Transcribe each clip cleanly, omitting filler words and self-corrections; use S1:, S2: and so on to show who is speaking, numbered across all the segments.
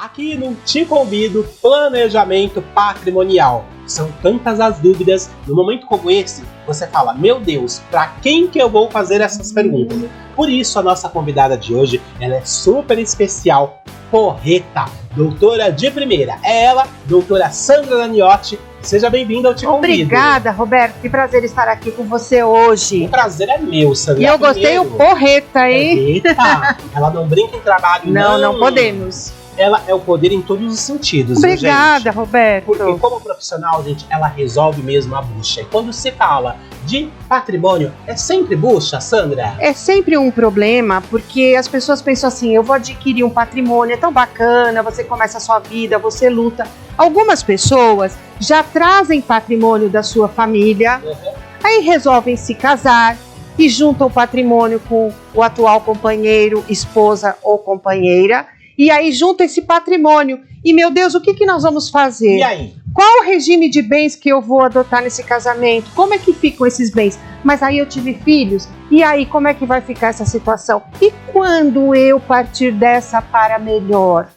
S1: Aqui no Te Convido Planejamento Patrimonial. São tantas as dúvidas, no momento como esse, você fala, meu Deus, para quem que eu vou fazer essas perguntas? Por isso a nossa convidada de hoje, ela é super especial, porreta, doutora de primeira. É ela, doutora Sandra Daniotti. Seja bem-vinda ao Te Convido.
S2: Obrigada, Roberto, que prazer estar aqui com você hoje.
S1: O prazer é meu, Sandra.
S2: E eu gostei o porreta, hein?
S1: Porreta, ela não brinca em trabalho,
S2: não podemos.
S1: Ela é o poder em todos os sentidos.
S2: Obrigada,
S1: gente?
S2: Roberto.
S1: Porque como profissional, gente, ela resolve mesmo a bucha. E quando se fala de patrimônio, é sempre bucha, Sandra?
S2: É sempre um problema, porque as pessoas pensam assim, eu vou adquirir um patrimônio, é tão bacana, você começa a sua vida, você luta. Algumas pessoas já trazem patrimônio da sua família, aí resolvem se casar e juntam o patrimônio com o atual companheiro, esposa ou companheira, e aí junta esse patrimônio. E, meu Deus, o que nós vamos fazer?
S1: E aí?
S2: Qual o regime de bens que eu vou adotar nesse casamento? Como é que ficam esses bens? Mas aí eu tive filhos. E aí, como é que vai ficar essa situação? E quando eu partir dessa para melhor?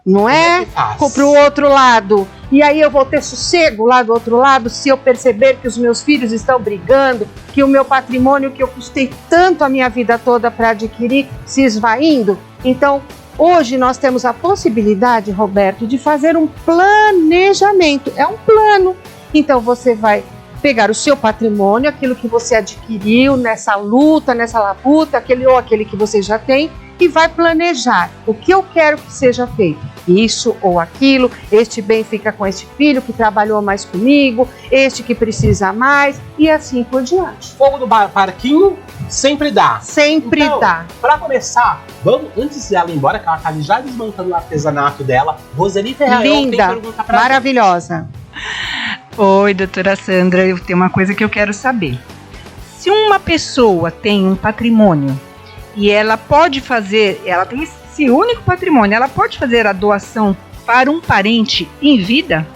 S2: Não é? Para o outro lado. E aí eu vou ter sossego lá do outro lado se eu perceber que os meus filhos estão brigando, que o meu patrimônio que eu custei tanto a minha vida toda para adquirir se esvaindo? Então, hoje nós temos a possibilidade, Roberto, de fazer um planejamento. É um plano. Então você vai pegar o seu patrimônio, aquilo que você adquiriu nessa luta, nessa labuta, aquele que você já tem, e vai planejar o que eu quero que seja feito. Isso ou aquilo, este bem fica com este filho que trabalhou mais comigo, este que precisa mais, e assim por diante.
S1: Fogo no parquinho sempre dá.
S2: Sempre
S1: então,
S2: dá.
S1: Para começar, vamos, antes de ela ir embora, que ela tá já desmontando o artesanato dela, Roseli Ferraiol tem pergunta pra
S2: maravilhosa.
S3: Oi, doutora Sandra, eu tenho uma coisa que eu quero saber. Se uma pessoa tem um patrimônio e ela pode fazer, ela tem esse único patrimônio, ela pode fazer a doação para um parente em vida?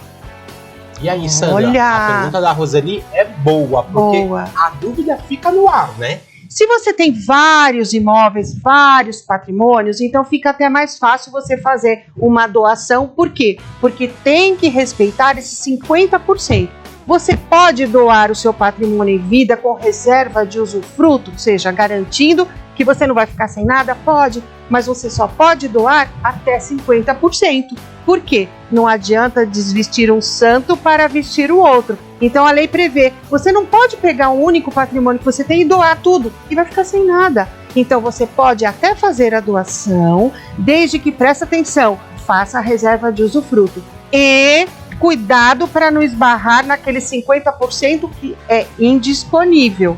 S1: E aí, Sandra,
S2: olha,
S1: a pergunta da Roseli é boa, porque a dúvida fica no ar, né?
S2: Se você tem vários imóveis, vários patrimônios, então fica até mais fácil você fazer uma doação. Por quê? Porque tem que respeitar esses 50%. Você pode doar o seu patrimônio em vida com reserva de usufruto, ou seja, garantindo que você não vai ficar sem nada? Pode, mas você só pode doar até 50%. Por quê? Não adianta desvestir um santo para vestir o outro. Então a lei prevê, você não pode pegar um único patrimônio que você tem e doar tudo, e vai ficar sem nada. Então você pode até fazer a doação, desde que, presta atenção, faça a reserva de usufruto. E cuidado para não esbarrar naqueles 50% que é indisponível.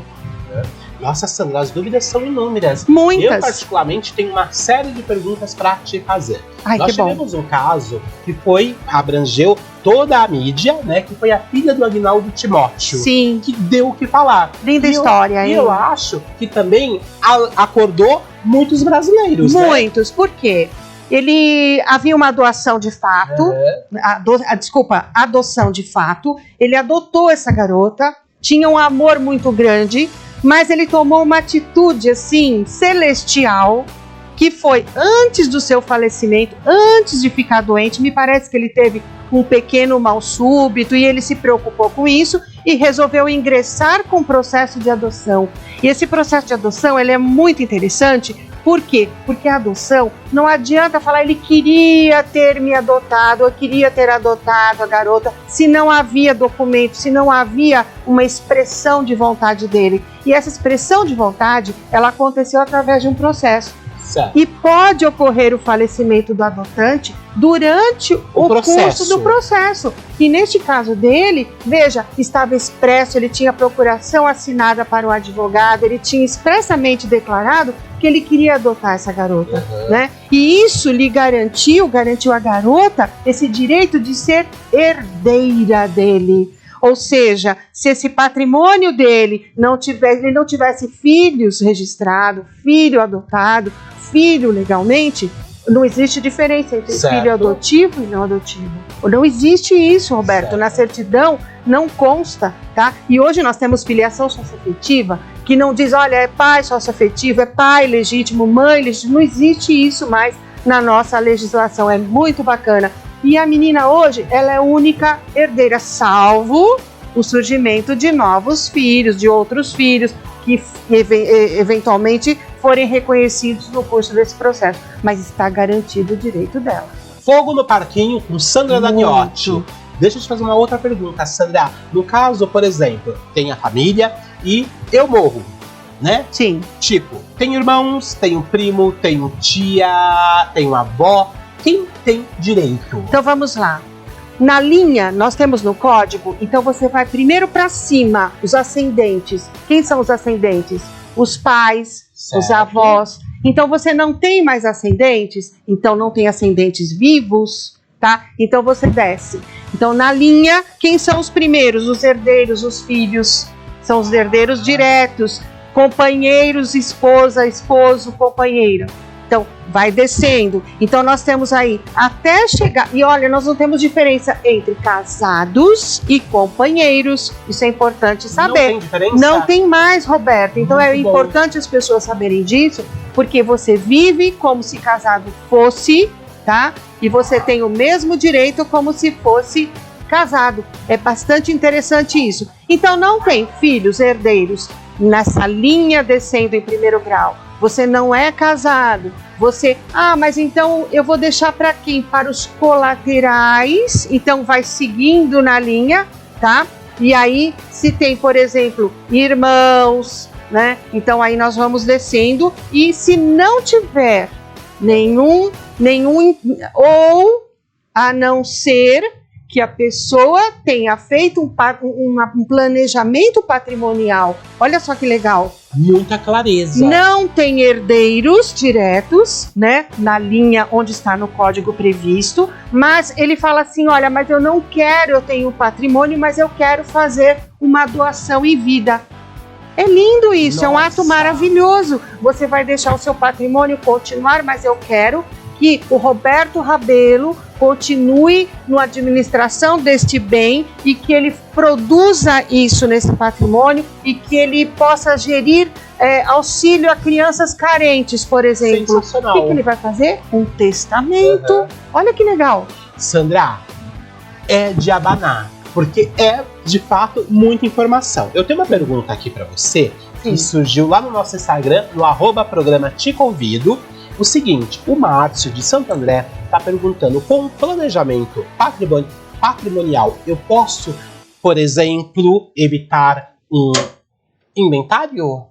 S1: Nossa, Sandra, as dúvidas são inúmeras.
S2: Muitas.
S1: Eu, particularmente, tenho uma série de perguntas para te fazer.
S2: Ai,
S1: Nós tivemos um caso que abrangeu toda a mídia, né? Que foi a filha do Agnaldo Timóteo.
S2: Sim.
S1: Que deu o que falar.
S2: Linda história, hein?
S1: E eu acho que também acordou muitos brasileiros,
S2: Muitos. Né? Por quê? Havia uma doação de fato, adoção de fato. Ele adotou essa garota, tinha um amor muito grande, mas ele tomou uma atitude assim celestial, que foi antes do seu falecimento, antes de ficar doente. Me parece que ele teve um pequeno mal súbito e ele se preocupou com isso e resolveu ingressar com o processo de adoção. E esse processo de adoção, ele é muito interessante. Por quê? Porque a adoção, não adianta falar ele queria ter me adotado, eu queria ter adotado a garota, se não havia documento, se não havia uma expressão de vontade dele. E essa expressão de vontade, ela aconteceu através de um processo.
S1: Certo.
S2: E pode ocorrer o falecimento do adotante durante o curso do processo. E neste caso dele, veja, estava expresso, ele tinha procuração assinada para o advogado, ele tinha expressamente declarado que ele queria adotar essa garota, né? E isso lhe garantiu a garota esse direito de ser herdeira dele. Ou seja, se esse patrimônio dele ele não tivesse filhos registrados, filho adotado, filho legalmente, não existe diferença entre filho adotivo e não adotivo. Não existe isso, Roberto. Na certidão não consta, tá? E hoje nós temos filiação socioafetiva, que não diz, olha, é pai socioafetivo, é pai legítimo, mãe legítima. Não existe isso mais. na nossa legislação. É muito bacana. E a menina hoje, ela é única herdeira, salvo o surgimento de novos filhos, de outros filhos, que eventualmente forem reconhecidos no curso desse processo. Mas está garantido o direito dela.
S1: Fogo no Parquinho com Sandra Daniotti. Deixa eu te fazer uma outra pergunta, Sandra. No caso, por exemplo, tem a família e eu morro, né?
S2: Sim.
S1: Tipo, tenho irmãos, tenho primo, tenho tia, tenho avó. Quem tem direito?
S2: Então vamos lá. Na linha, nós temos no código, então você vai primeiro para cima, os ascendentes. Quem são os ascendentes? Os pais,
S1: Certo.
S2: os avós. Então você não tem mais ascendentes, então não tem ascendentes vivos, tá? Então você desce. Então na linha, quem são os primeiros? Os herdeiros, os filhos. São os herdeiros diretos, companheiros, esposa, esposo, companheiro. Então, vai descendo. Então, nós temos aí até chegar... E olha, nós não temos diferença entre casados e companheiros. Isso é importante saber.
S1: Não tem diferença?
S2: Não tem mais, Roberto. Então, é
S1: Muito bom.
S2: importante as pessoas saberem disso, porque você vive como se casado fosse, tá? E você tem o mesmo direito como se fosse casado. É bastante interessante isso. Então, não tem filhos, herdeiros, nessa linha descendo em primeiro grau. Você não é casado, você... Ah, mas então eu vou deixar para quem? Para os colaterais, então vai seguindo na linha, tá? E aí, se tem, por exemplo, irmãos, né? Então aí nós vamos descendo, e se não tiver nenhum, ou a não ser que a pessoa tenha feito um planejamento patrimonial. Olha só que legal.
S1: Muita clareza.
S2: Não tem herdeiros diretos, né, na linha onde está no código previsto, mas ele fala assim, olha, mas eu não quero, eu tenho patrimônio, mas eu quero fazer uma doação em vida. É lindo isso, é um ato maravilhoso. Você vai deixar o seu patrimônio continuar, mas eu quero que o Roberto Rabelo continue na administração deste bem e que ele produza isso nesse patrimônio e que ele possa gerir auxílio a crianças carentes, por exemplo.
S1: Sensacional.
S2: O que ele vai fazer? Um testamento.
S1: Uhum.
S2: Olha que legal.
S1: Sandra, é de abanar, porque é, de fato, muita informação. Eu tenho uma pergunta aqui para você, que surgiu lá no nosso Instagram, no @programa Te Convido. O seguinte, o Márcio de Santo André está perguntando, com planejamento patrimonial, eu posso, por exemplo, evitar um inventário?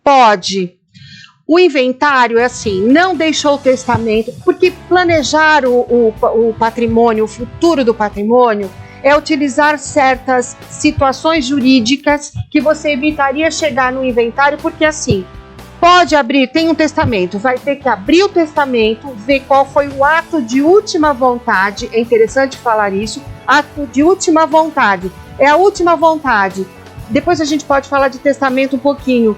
S2: Pode. O inventário é assim, não deixou o testamento, porque planejar o patrimônio, o futuro do patrimônio, é utilizar certas situações jurídicas que você evitaria chegar no inventário, porque assim, pode abrir, tem um testamento, vai ter que abrir o testamento, ver qual foi o ato de última vontade, é interessante falar isso, ato de última vontade, é a última vontade. Depois a gente pode falar de testamento um pouquinho.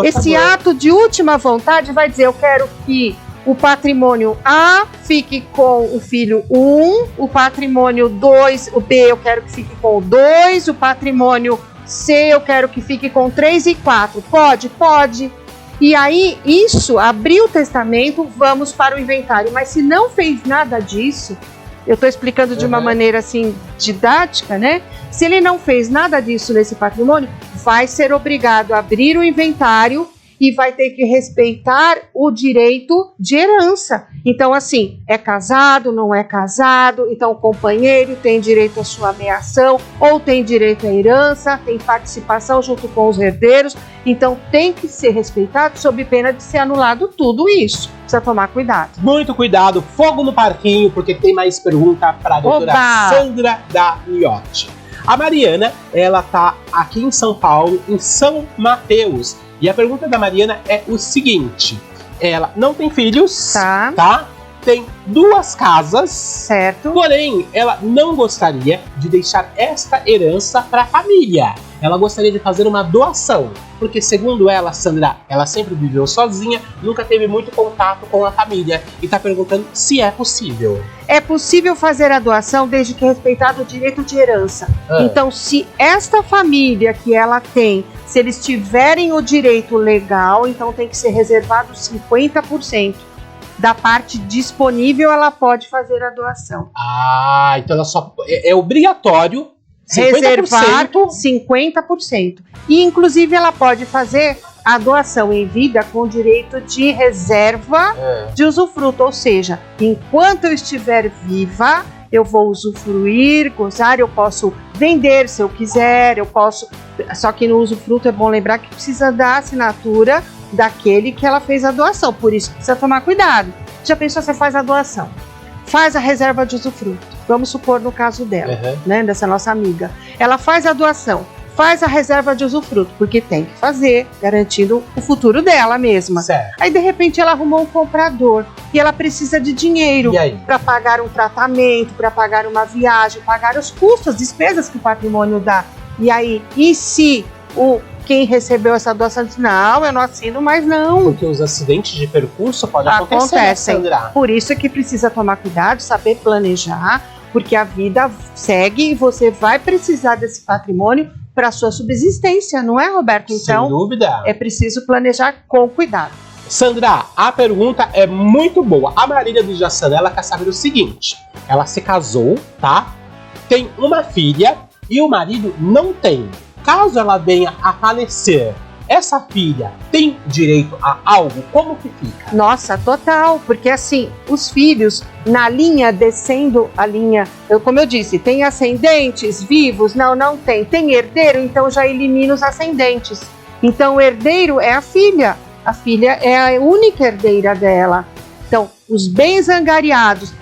S2: Esse ato de última vontade vai dizer, eu quero que o patrimônio A fique com o filho 1, o patrimônio 2, o B eu quero que fique com o 2, o patrimônio C eu quero que fique com 3 e 4. Pode? Pode. E aí, isso, abrir o testamento, vamos para o inventário. Mas se não fez nada disso, eu estou explicando de uma maneira assim, didática, né? Se ele não fez nada disso nesse patrimônio, vai ser obrigado a abrir o inventário e vai ter que respeitar o direito de herança. Então, assim, é casado, não é casado, então o companheiro tem direito à sua ameação, ou tem direito à herança, tem participação junto com os herdeiros, então tem que ser respeitado sob pena de ser anulado tudo isso. Precisa tomar cuidado.
S1: Muito cuidado, fogo no parquinho, porque tem mais pergunta para a doutora Sandra Daniotti. A Mariana, ela tá aqui em São Paulo, em São Mateus. E a pergunta da Mariana é o seguinte: ela não tem filhos, tá? Tem 2 casas,
S2: certo?
S1: Porém, ela não gostaria de deixar esta herança para a família. Ela gostaria de fazer uma doação, porque segundo ela, Sandra, ela sempre viveu sozinha, nunca teve muito contato com a família e está perguntando se é possível.
S2: É possível fazer a doação desde que respeitado o direito de herança. Então, se esta família que ela tem, se eles tiverem o direito legal, então tem que ser reservado 50%. da parte disponível, ela pode fazer a doação.
S1: Ah, então ela só é obrigatório 50%.
S2: Reservar 50%. E, inclusive, ela pode fazer a doação em vida com direito de reserva de usufruto. Ou seja, enquanto eu estiver viva, eu vou usufruir, gozar, eu posso vender se eu quiser, eu posso... Só que no usufruto é bom lembrar que precisa da assinatura daquele que ela fez a doação. Por isso precisa tomar cuidado. Já pensou, você faz a doação, faz a reserva de usufruto. Vamos supor no caso dela, né, dessa nossa amiga. Ela faz a doação, faz a reserva de usufruto, porque tem que fazer, garantindo o futuro dela mesma.
S1: Certo.
S2: Aí, de repente, ela arrumou um comprador e ela precisa de dinheiro para pagar um tratamento, para pagar uma viagem, pagar os custos, as despesas que o patrimônio dá. E aí, e se quem recebeu essa doação diz, não, eu não assino mais não.
S1: Porque os acidentes de percurso podem acontecer, Sandra.
S2: Por isso é que precisa tomar cuidado, saber planejar, porque a vida segue e você vai precisar desse patrimônio para sua subsistência, não é, Roberto? Então,
S1: sem dúvida.
S2: É preciso planejar com cuidado.
S1: Sandra, a pergunta é muito boa. A Marília do Jaçanã, ela quer saber o seguinte. Ela se casou, tá? Tem uma filha e o marido não tem. Caso ela venha a falecer, essa filha tem direito a algo? Como que fica?
S2: Nossa, total, porque assim, os filhos na linha, descendo a linha, como eu disse, tem ascendentes vivos? Não tem. Tem herdeiro? Então já elimina os ascendentes. Então o herdeiro é a filha é a única herdeira dela. Então, os bens angariados,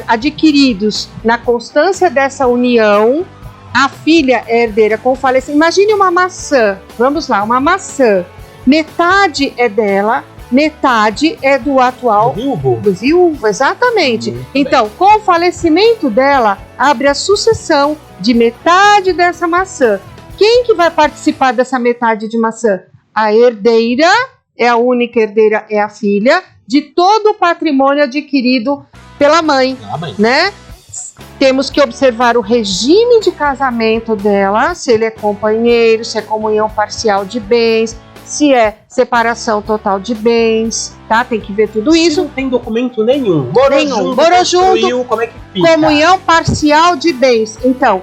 S2: adquiridos na constância dessa união, a filha é herdeira com o falecimento. Imagine uma maçã, vamos lá, uma maçã. Metade é dela, metade é do atual viúvo, exatamente. Então, com o falecimento dela, abre a sucessão de metade dessa maçã. Quem que vai participar dessa metade de maçã? A herdeira, é a única herdeira, é a filha, de todo o patrimônio adquirido pela mãe, né? Temos que observar o regime de casamento dela, se ele é companheiro, se é comunhão parcial de bens, se é separação total de bens, tá? Tem que ver tudo isso.
S1: Não tem documento nenhum.
S2: Morou junto,
S1: como é que fica?
S2: Comunhão parcial de bens. Então,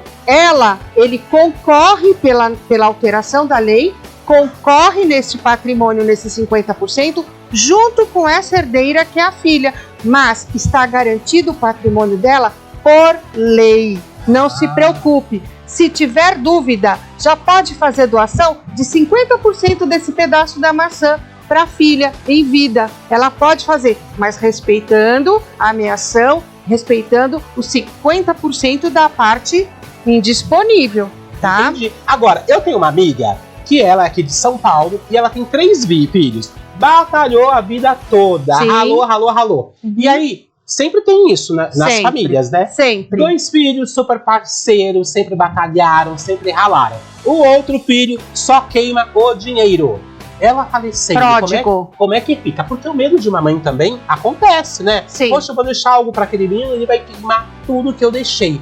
S2: ele concorre pela alteração da lei, concorre nesse patrimônio, nesses 50%, junto com essa herdeira que é a filha, mas está garantido o patrimônio dela por lei. Não se preocupe. Se tiver dúvida, já pode fazer doação de 50% desse pedaço da maçã para a filha em vida. Ela pode fazer, mas respeitando a ameação, respeitando os 50% da parte indisponível, tá?
S1: Entendi. Agora, eu tenho uma amiga que ela é aqui de São Paulo e ela tem 3 filhos. Batalhou a vida toda. Sim. Ralou. E aí, sempre tem isso nas famílias, né?
S2: Sempre.
S1: 2 filhos super parceiros, sempre batalharam, sempre ralaram. O outro filho só queima o dinheiro. Ela falecendo, como é que fica? Porque o medo de uma mãe também acontece, né?
S2: Sim.
S1: Poxa, eu vou deixar algo para aquele menino, ele vai queimar tudo que eu deixei.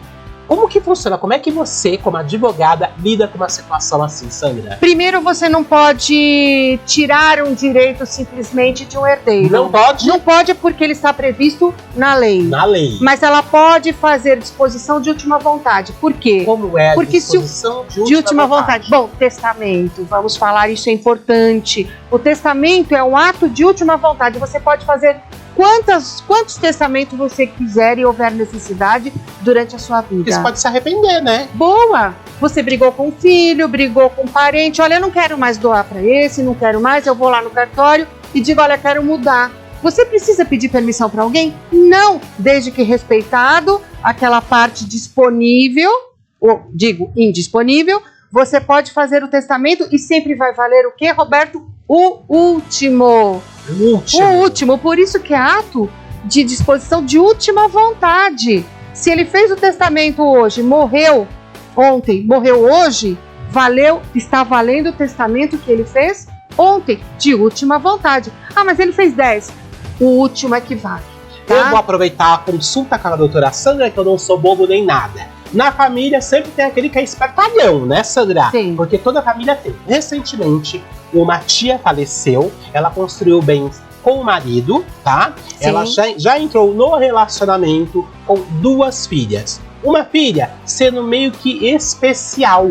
S1: Como que funciona? Como é que você, como advogada, lida com uma situação assim, Sandra?
S2: Primeiro, você não pode tirar um direito simplesmente de um herdeiro.
S1: Não pode?
S2: Não pode porque ele está previsto na lei.
S1: Na lei.
S2: Mas ela pode fazer disposição de última vontade. Por quê?
S1: Como é a
S2: porque
S1: disposição de última vontade?
S2: Bom, testamento, vamos falar, isso é importante. O testamento é um ato de última vontade. Você pode fazer quantos testamentos você quiser e houver necessidade durante a sua vida.
S1: Porque você pode se arrepender, né?
S2: Boa! Você brigou com o filho, brigou com o parente. Olha, eu não quero mais doar para esse, não quero mais. Eu vou lá no cartório e digo, olha, quero mudar. Você precisa pedir permissão para alguém? Não! Desde que respeitado aquela parte disponível, ou digo, indisponível, você pode fazer o testamento e sempre vai valer o quê, Roberto? O último. O último, por isso que é ato de disposição de última vontade. Se ele fez o testamento hoje, morreu ontem, morreu hoje, está valendo o testamento que ele fez ontem, de última vontade. Ah, mas ele fez 10. O último é que vale. Tá?
S1: Eu vou aproveitar a consulta com a doutora Sandra, que eu não sou bobo nem nada. Na família sempre tem aquele que é espertalhão, né, Sandra?
S2: Sim.
S1: Porque toda família tem. Recentemente, uma tia faleceu, ela construiu bens com o marido, tá?
S2: Sim.
S1: Ela já entrou no relacionamento com 2 filhas. Uma filha sendo meio que especial,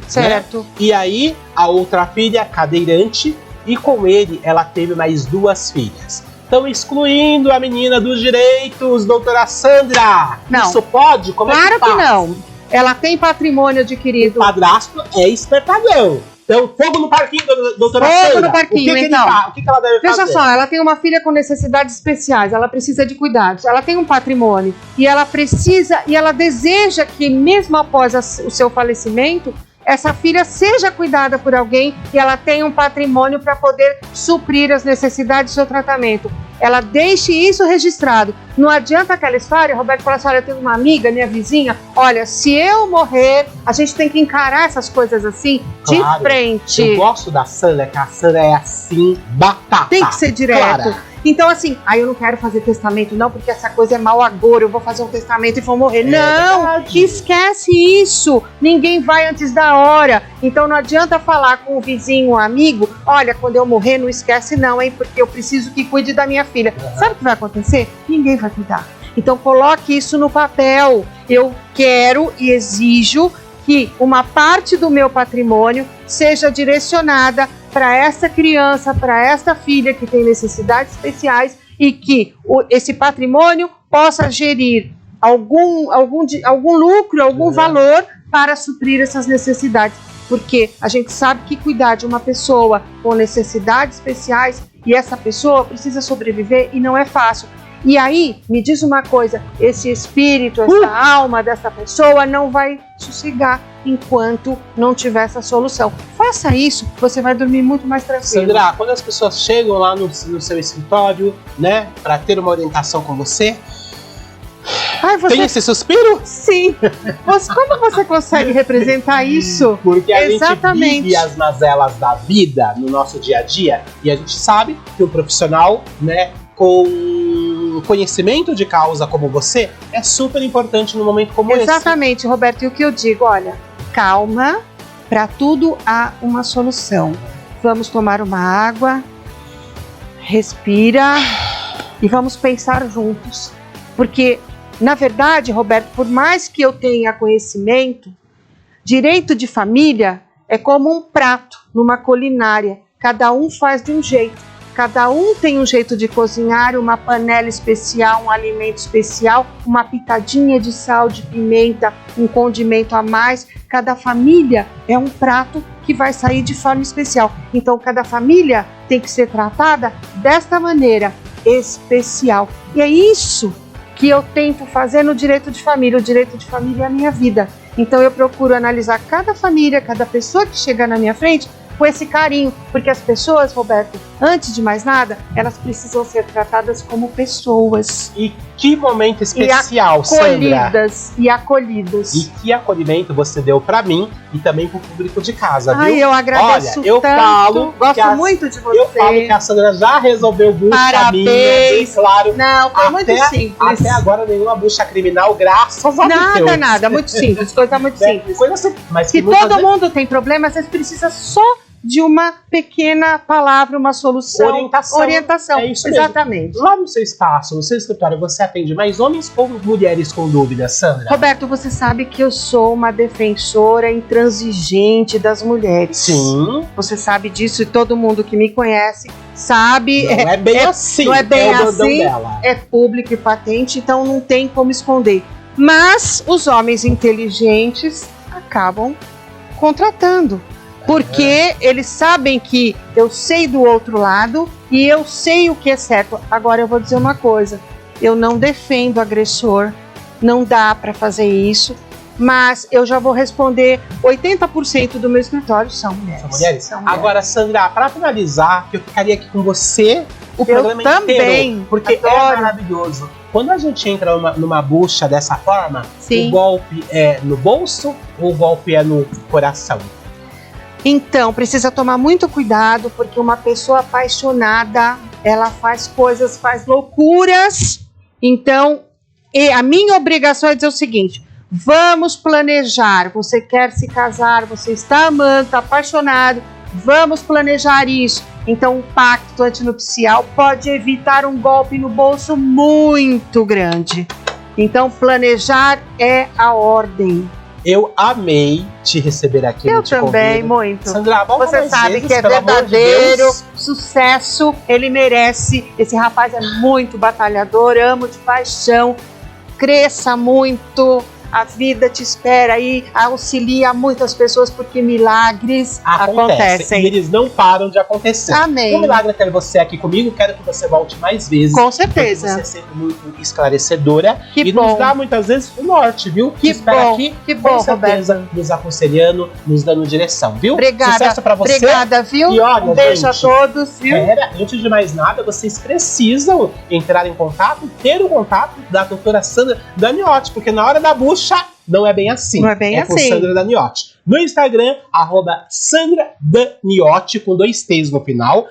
S2: Certo.
S1: né? E aí, a outra filha cadeirante, e com ele ela teve mais 2 filhas. Estão excluindo a menina dos direitos, doutora Sandra.
S2: Não.
S1: Isso pode? Como
S2: Claro
S1: é que
S2: que
S1: faz?
S2: não. Ela tem patrimônio adquirido.
S1: O padrasto é espertalhão. Então, fogo no parquinho, doutora
S2: Fogo
S1: Sandra.
S2: no parquinho,
S1: o que
S2: então.
S1: o que ela deve
S2: Veja
S1: fazer?
S2: só, ela tem uma filha com necessidades especiais, ela precisa de cuidados, ela tem um patrimônio e ela precisa e ela deseja que mesmo após o seu falecimento, essa filha seja cuidada por alguém e ela tenha um patrimônio para poder suprir as necessidades do seu tratamento. Ela deixe isso registrado. Não adianta aquela história, Roberto fala assim, olha, eu tenho uma amiga, minha vizinha, olha, se eu morrer, a gente tem que encarar essas coisas assim
S1: Claro.
S2: de frente.
S1: Eu gosto da Sandra, que a Sandra é assim, batata.
S2: Tem que ser direto.
S1: Clara.
S2: Então, assim, eu não quero fazer testamento, não, porque essa coisa é mau agouro, eu vou fazer um testamento e vou morrer. Não,
S1: verdade.
S2: esquece isso. Ninguém vai antes da hora. Então não adianta falar com o vizinho, o amigo, olha, quando eu morrer, não esquece não, hein, porque eu preciso que cuide da minha filha. Sabe o que vai acontecer? Ninguém vai cuidar. Então coloque isso no papel. Eu quero e exijo que uma parte do meu patrimônio seja direcionada para essa criança, para esta filha que tem necessidades especiais e que esse patrimônio possa gerir algum lucro, algum valor para suprir essas necessidades. Porque a gente sabe que cuidar de uma pessoa com necessidades especiais e essa pessoa precisa sobreviver e não é fácil. E aí, me diz uma coisa, esse espírito, essa alma dessa pessoa não vai sossegar enquanto não tiver essa solução. Faça isso, você vai dormir muito mais tranquilo.
S1: Sandra, quando as pessoas chegam lá no seu escritório, né, para ter uma orientação com você, tem esse suspiro?
S2: Sim. Mas como você consegue representar isso?
S1: Porque a
S2: Exatamente.
S1: gente vive as mazelas da vida no nosso dia a dia e a gente sabe que um profissional, né, com conhecimento de causa como você é super importante num momento como esse.
S2: Exatamente, Roberto. E o que eu digo, olha, calma, para tudo há uma solução. Vamos tomar uma água, respira e vamos pensar juntos. Porque, na verdade, Roberto, por mais que eu tenha conhecimento, direito de família é como um prato numa culinária. Cada um faz de um jeito. Cada um tem um jeito de cozinhar, uma panela especial, um alimento especial, uma pitadinha de sal, de pimenta, um condimento a mais. Cada família é um prato que vai sair de forma especial. Então, cada família tem que ser tratada desta maneira, especial. E é isso que eu tento fazer no direito de família. O direito de família é a minha vida. Então, eu procuro analisar cada família, cada pessoa que chega na minha frente, com esse carinho, porque as pessoas, Roberto, antes de mais nada, elas precisam ser tratadas como pessoas.
S1: E que momento especial, Sandra.
S2: E acolhidas.
S1: E que acolhimento você deu pra mim e também pro público de casa, viu?
S2: Ai, eu agradeço.
S1: Olha, eu
S2: tanto.
S1: falo
S2: Gosto muito de você.
S1: Eu falo que a Sandra já resolveu bucha
S2: Parabéns.
S1: minha, bem claro.
S2: Não, foi muito simples.
S1: Até agora nenhuma bucha criminal, graças a Deus.
S2: Nada, muito simples, coisa muito simples.
S1: Coisa simples, mas
S2: Se
S1: que muitas
S2: todo
S1: vezes-
S2: mundo tem problema, vocês precisam só de uma pequena palavra, uma solução, orientação.
S1: É isso mesmo.
S2: Exatamente.
S1: Lá no seu espaço, no seu escritório, você atende mais homens ou mulheres com dúvidas, Sandra?
S2: Roberto, você sabe que eu sou uma defensora intransigente das mulheres.
S1: Sim.
S2: Você sabe disso e todo mundo que me conhece sabe.
S1: Não é bem assim.
S2: Não é bem
S1: o bordão
S2: assim.
S1: dela.
S2: É público e patente, então não tem como esconder. Mas os homens inteligentes acabam contratando. Porque eles sabem que eu sei do outro lado e eu sei o que é certo. Agora eu vou dizer uma coisa, eu não defendo o agressor, não dá para fazer isso, mas eu já vou responder, 80% do meu escritório são mulheres.
S1: São mulheres?
S2: São mulheres.
S1: Agora, Sandra, para finalizar, que eu ficaria aqui com você o
S2: Eu
S1: programa
S2: também,
S1: inteiro, porque
S2: adoro.
S1: é maravilhoso. Quando a gente entra numa bucha dessa forma,
S2: Sim.
S1: o golpe é no bolso ou o golpe é no coração?
S2: Então, precisa tomar muito cuidado, porque uma pessoa apaixonada, ela faz coisas, faz loucuras. Então, a minha obrigação é dizer o seguinte, vamos planejar, você quer se casar, você está amando, está apaixonado, vamos planejar isso. Então, o pacto antinupcial pode evitar um golpe no bolso muito grande. Então, planejar é a ordem.
S1: Eu amei te receber aqui.
S2: Eu também, muito.
S1: Sandra, vamos
S2: Você
S1: mais
S2: sabe
S1: vezes,
S2: que é
S1: pelo amor de
S2: verdadeiro
S1: Deus.
S2: sucesso, ele merece. Esse rapaz é muito batalhador, amo de paixão. Cresça muito, a vida te espera aí, auxilia muitas pessoas porque milagres
S1: E
S2: acontecem.
S1: eles não param de acontecer.
S2: Amém.
S1: Um milagre é ter você aqui comigo. Quero que você volte mais vezes.
S2: Com
S1: Porque
S2: certeza.
S1: você é sempre muito esclarecedora.
S2: Que
S1: e
S2: bom.
S1: nos dá muitas vezes o norte, viu?
S2: Que
S1: Espera
S2: bom,
S1: aqui,
S2: que
S1: com
S2: bom,
S1: certeza,
S2: Roberto.
S1: nos aconselhando, nos dando direção, viu?
S2: Obrigada,
S1: Sucesso pra você.
S2: obrigada, viu?
S1: E olha,
S2: Um beijo
S1: gente,
S2: a todos, viu?
S1: Antes de mais nada, vocês precisam entrar em contato, ter o contato da doutora Sandra Daniotti, porque na hora da bucha não é bem assim.
S2: Não é bem
S1: com
S2: assim.
S1: Sandra Daniotti. No Instagram, @Sandra Daniotti, com 2 T's no final,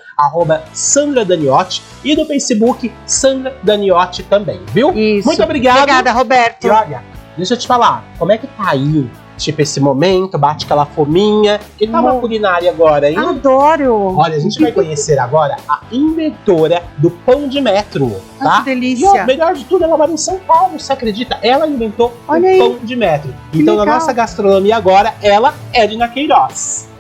S1: @Sandra Daniotti, e no Facebook, Sandra Daniotti também, viu?
S2: Isso.
S1: Muito obrigado.
S2: Obrigada, Roberto.
S1: E olha, deixa eu te falar, como é que tá aí, tipo, esse momento, bate aquela fominha, que tá uma culinária agora, hein?
S2: Adoro.
S1: Olha, a gente vai conhecer agora a inventora do pão de metro, tá?
S2: Ah, que delícia.
S1: E o melhor de tudo, ela mora em São Paulo, você acredita? Ela inventou
S2: Olha
S1: o
S2: aí.
S1: pão de metro. Então, na
S2: legal.
S1: nossa gastronomia agora, ela é Edna Queiroz.